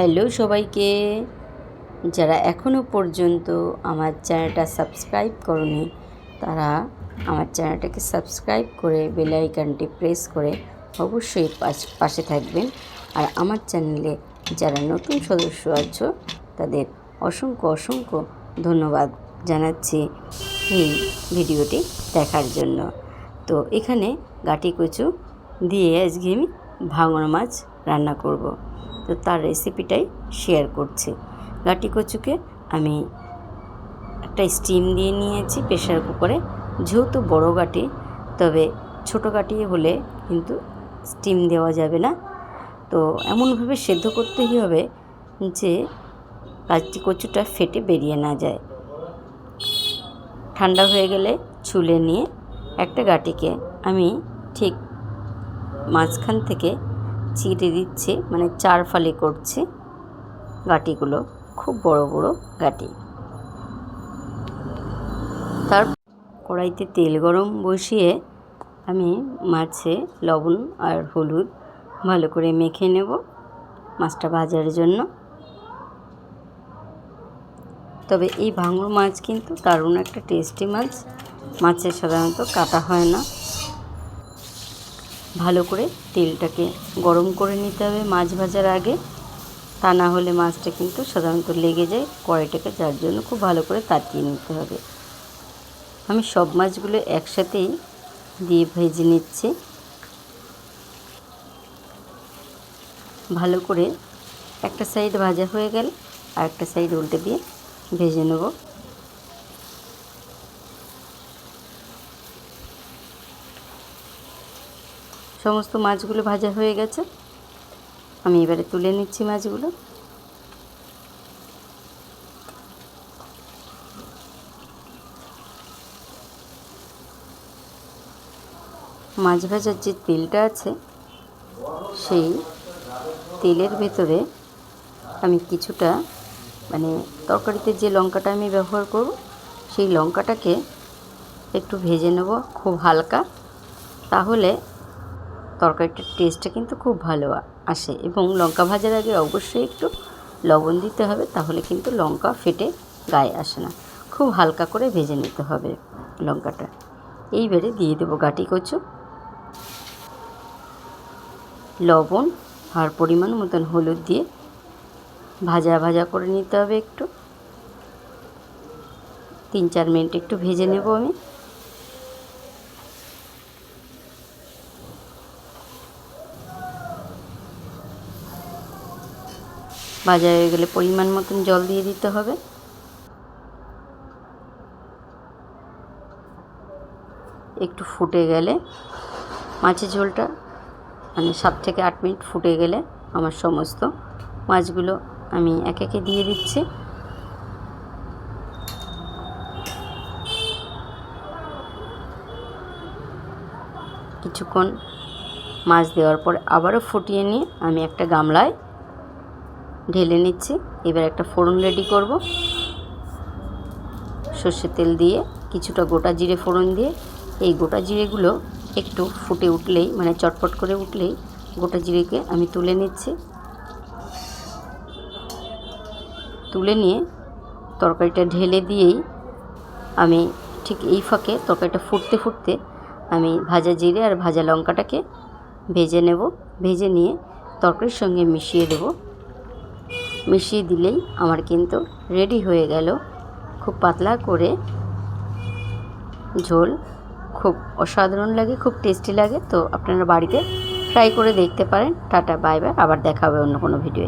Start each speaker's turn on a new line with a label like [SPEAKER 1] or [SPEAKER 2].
[SPEAKER 1] Hello সবাইকে, যারা এখনও পর্যন্ত আমার চ্যানেলটা সাবস্ক্রাইব করনি তারা আমার চ্যানেলটাকে সাবস্ক্রাইব করে বেল আইকনটি প্রেস করে অবশ্যই পাশে থাকবেন। আর আমার চ্যানেলে যারা নতুন সদস্য আছো তাদের অসংখ্য ধন্যবাদ জানাচ্ছি এই ভিডিওটি দেখার জন্য। তো এখানে গাটি কচু দিয়ে আজকে আমি ভাঙন মাছ রান্না করব। তো তার রেসিপিটাই শেয়ার করছি। গাটি কচুকে আমি একটা স্টিম দিয়ে নিয়েছি প্রেশার কুকারে, যেহেতু বড় গাটি, তবে ছোট গাটি হলে কিন্তু স্টিম দেওয়া যাবে না। তো এমনভাবে সেদ্ধ করতেই হবে যে গাটি কচুটা ফেটে বেরিয়ে না যায়। ঠান্ডা হয়ে গেলে ছুলে নিয়ে একটা গাটিকে আমি ঠিক মাঝখান থেকে চিড়ে দিচ্ছি, মানে 4 ফালি করছি। গাটিগুলো খুব বড় বড় গাটি। তার কড়াইতে তেল গরম বসিয়ে আমি মাছে লবণ আর হলুদ ভালো করে মেখে নেব মাছটা ভাজার জন্য। তবে এই ভাঙর মাছ কিন্তু দারুণ একটা টেস্টি মাছ। মাছের সাধারণত কাটা হয় না। ভালো করে তেলটাকে গরম করে নিতে হবে মাছ ভাজার আগে, তা না হলে মাছটা কিন্তু সাধারণত লেগে যায় কড়াইটাকে, যার জন্য খুব ভালো করে তাতিয়ে নিতে হবে। আমি সব মাছগুলো একসাথেই দিয়ে ভেজে নিচ্ছি। ভালো করে একটা সাইড ভাজা হয়ে গেলে আর একটা সাইড উল্টে দিয়ে ভেজে নেব। সমস্ত মাছগুলো ভাজা হয়ে গেছে, আমি এবারে তুলে নিচ্ছি মাছগুলো। মাছ ভাজার যে তেলটা আছে সেই তেলের ভেতরে আমি কিছুটা, মানে তরকারিতে যে লঙ্কাটা আমি ব্যবহার করব সেই লঙ্কাটাকে একটু ভেজে নেব খুব হালকা, তাহলে তরকারিটার টেস্টটা কিন্তু খুব ভালো আসে। এবং লঙ্কা ভাজার আগে অবশ্যই একটু লবণ দিতে হবে, তাহলে কিন্তু লঙ্কা ফেটে গায়ে আসে না। খুব হালকা করে ভেজে নিতে হবে লঙ্কাটা। এইবারে দিয়ে দেবো গাটি কচু, লবণ আর পরিমাণ মতন হলুদ দিয়ে ভাজা করে নিতে হবে। একটু 3-4 মিনিট একটু ভেজে নেব আমি। ভাজা হয়ে গেলে পরিমাণ মতন জল দিয়ে দিতে হবে। একটু ফুটে গেলে মাছের ঝোলটা, মানে 7 থেকে 8 মিনিট ফুটে গেলে আমার সমস্ত মাছগুলো আমি একে একে দিয়ে দিচ্ছি। কিছুক্ষণ মাছ দেওয়ার পরে আবারও ফুটিয়ে নিয়ে আমি একটা গামলায় ঢেলে নিচ্ছি। এবার একটা ফোড়ন রেডি করব। সর্ষের তেল দিয়ে কিছুটা গোটা জিরে ফোড়ন দিয়ে, এই গোটা জিরেগুলো একটু ফুটে উঠলেই, মানে চটপট করে উঠলেই গোটা জিরেকে আমি তুলে নিচ্ছি। তুলে নিয়ে তরকারিটা ঢেলে দিয়েই আমি ঠিক এই ফাঁকে তরকারিটা ফুটতে আমি ভাজা জিরে আর ভাজা লঙ্কাটাকে ভেজে নেব। ভেজে নিয়ে তরকারির সঙ্গে মিশিয়ে দেব। মিশিয়ে দিলেই আমার কিন্তু রেডি হয়ে গেল খুব পাতলা করে ঝোল। খুব অসাধারণ লাগে, খুব টেস্টি লাগে। তো আপনারা বাড়িতে ট্রাই করে দেখতে পারেন। Tata, bye bye. আবার দেখা হবে অন্য কোনো ভিডিওয়ে।